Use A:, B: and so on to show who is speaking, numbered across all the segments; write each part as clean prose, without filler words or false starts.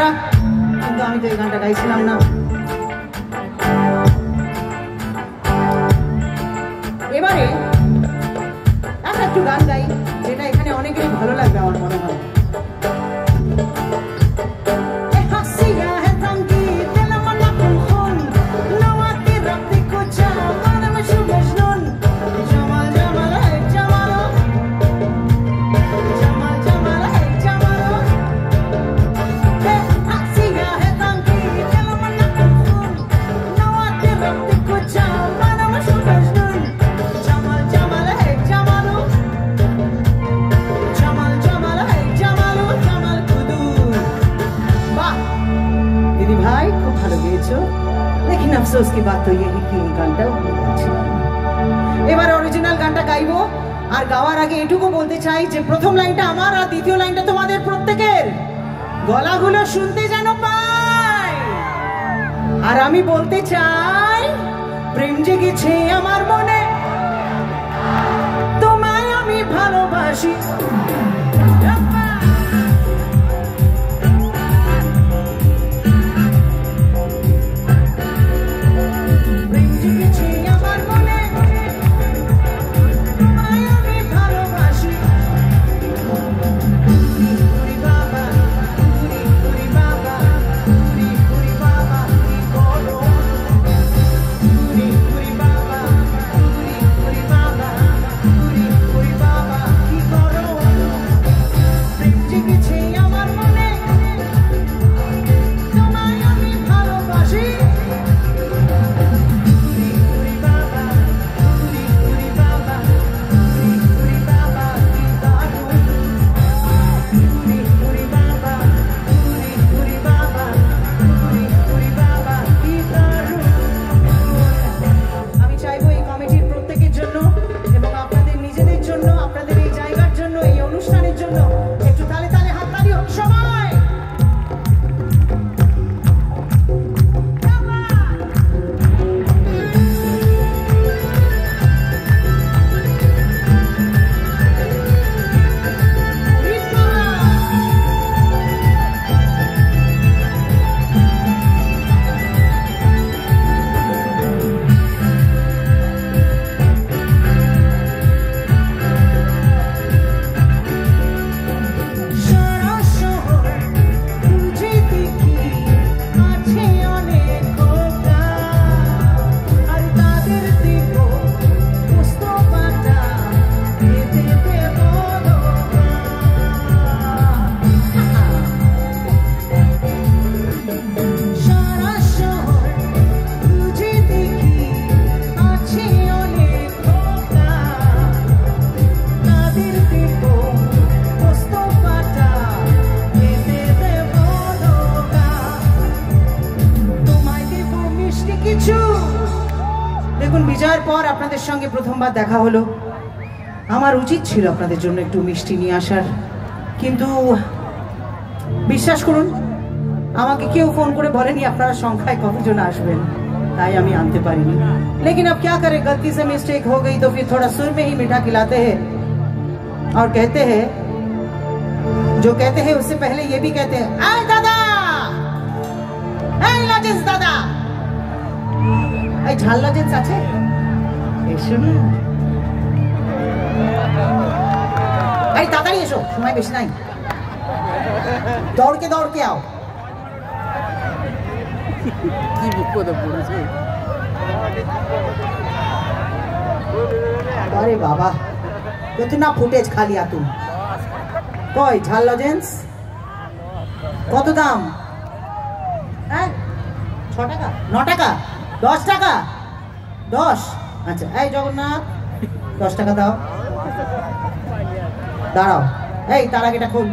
A: আপনারা, কিন্তু আমি তো এই গানটা গাইছিলাম না। এবারে একটু গান গাই যেটা এখানে অনেকেরই ভালো লাগবে আমার মনে হয়। लेकिन अफसोस की बात तो यही कि गानটা এবার অরিজিনাল গানটা গাইবো। আর গাওয়ার আগে এটুকু বলতে চাই যে প্রথম লাইনটা আমার আর দ্বিতীয় লাইনটা তোমাদের প্রত্যেকের, গলাগুলো শুনতে যেন পাই। আর আমি বলতে চাই প্রেম জেগেছে আমার মনে, তোমায় আমি ভালোবাসি। দেখুন, বিজয়ের পর আপনাদের সঙ্গে প্রথমবার দেখা হলো। আমার উচিত ছিল আপনাদের জন্য একটু মিষ্টি নিয়ে আসার, কিন্তু বিশ্বাস করুন আমাকে কেউ ফোন করে বলেনি আপনারা সংখ্যায় কতজন আসবেন, তাই আমি আনতে পারিনি। लेकिन अब क्या करें, गलती से मिस्टेक हो गई तो फिर थोड़ा सुर में ही मीठा खिलाते हैं। और कहते हैं, जो कहते हैं उससे पहले ये भी कहते हैं, आए दादा, आए लजेंस दादा, এই ঝাল লজেন্স আছে, এসো না, এই তাড়াতাড়ি এসো, সময় বেশি নাই, দৌড়কে দৌড়কে आओ। কি বিপদে পড়েছে, আরে বাবা कितना फुटेज खा लिया तुम। কই ঝাল লজেন্স কত দাম? হ্যাঁ 6 টাকা, 9 টাকা, 10 টাকা, 10। আচ্ছা এই জগন্নাথ 10 টাকা দাও। দাঁড়াও, এই তার আগে এটা খোল।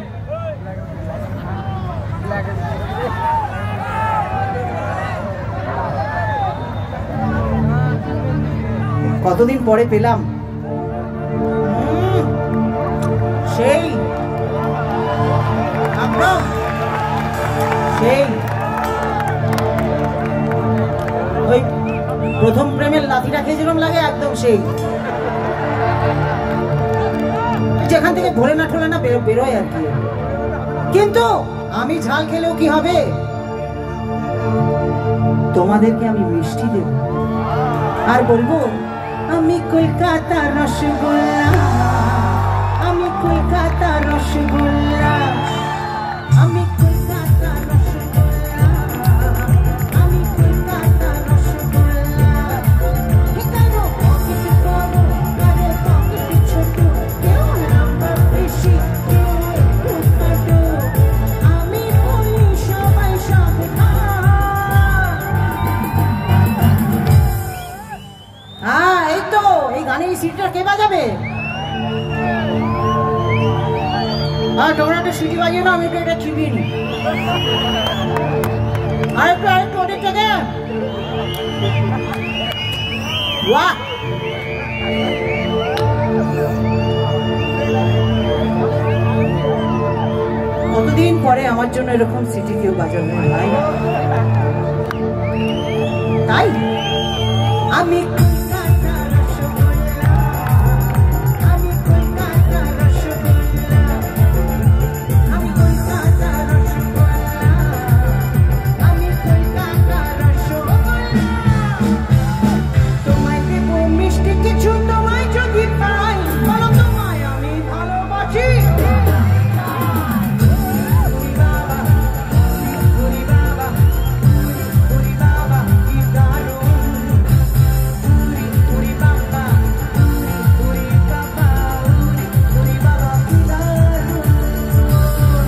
A: কতদিন পরে পেলাম, সেই একদম সেই ওই প্রথম প্রেমের লাথিটা খেয়ে যেরকম লাগে, একদম সেই যেখান থেকে ভোলে না ঠোলে না বেরোয় আর কি। কিন্তু আমি ঝাল খেলেও কি হবে, তোমাদেরকে আমি মিষ্টি দেব আর বলবো আমি কলকাতা রসগোল্লা, আমি কলকাতা রসগোল্লা, আমি কলকাতা রসগোল্লা, আমি কলকাতা রসগোল্লা। কেন পকেট বড় আরে পকেট ছোট, কেউ নাম্বার বেশি কেউ একটু ছোট, আমি বলি সবাই এই তো এই গানের সিটটা কে বাজাবে? তোমরা একটা সিটি বাজিয়ে না, আমি একটু এটা চিবিয়ে নি। আরেকটু ওদের থেকে বাহ, কতদিন পরে আমার জন্য এরকম সিটি কেউ বাজানো হয়, তাই আমি